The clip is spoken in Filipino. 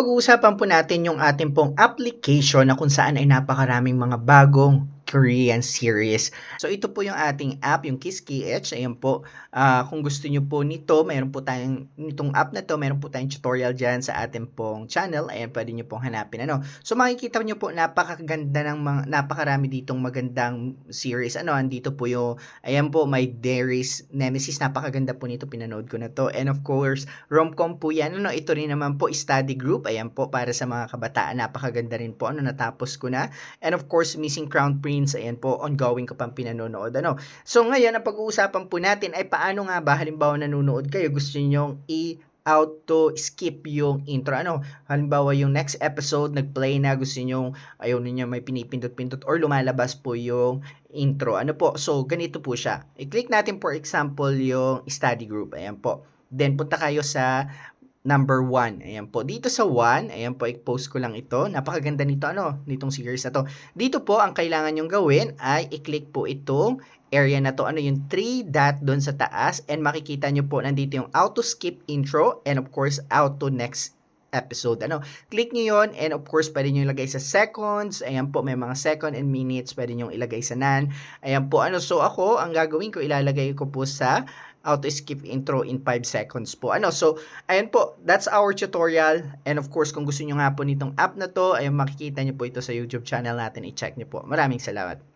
pag-uusapan po natin yung ating pong application na kung saan ay napakaraming mga bagong Korean series. So ito po yung ating app, yung KissKH. Ayan po. Kung gusto niyo po nito, mayroon po tayong nitong app na to, mayroon po tayong tutorial diyan sa ating pong channel. Ayan, pwede niyo pong hanapin ano. So makikita niyo po napakaganda ng mga napakarami ditong magandang series. Ano, andito po yung ayan po, My Dairies Nemesis. Napakaganda po nito, pinanood ko na to. And of course, rom-com po yan. Ano, ito rin naman po, study group. Ayan po, para sa mga kabataan. Napakaganda rin po. Ano, natapos ko na. And of course, Missing Crown Prince. Ayan po, ongoing ko pang pinanonood. Ano. So ngayon, ang pag-uusapan po natin ay paano nga ba, halimbawa nanonood kayo, gusto niyo auto skip yung intro. Ano, halimbawa yung next episode nag-play na, gusto niyo ayaw niyo may pinipindot-pindot or lumalabas po yung intro. Ano po? So ganito po siya. I-click natin for example yung study group. Ayan po. Then punta kayo sa number 1. Ayan po. Dito sa 1, ayan po, i-post ko lang ito. Napakaganda nito, ano, nitong series na to. Dito po, ang kailangan nyong gawin ay i-click po itong area na to. Ano yung 3 dot doon sa taas. And makikita nyo po, nandito yung auto skip intro and of course, auto next episode. Ano, click nyo yon and of course, pwede nyo ilagay sa seconds. Ayan po, may mga second and minutes. Pwede nyo ilagay sa nan. Ayan po, ano, so ako, ang gagawin ko, ilalagay ko po sa auto skip intro in 5 seconds po. Ano, so, ayan po, that's our tutorial. And of course, kung gusto nyo nga po nitong app na to, ayun, makikita nyo po ito sa YouTube channel natin. I-check nyo po. Maraming salamat.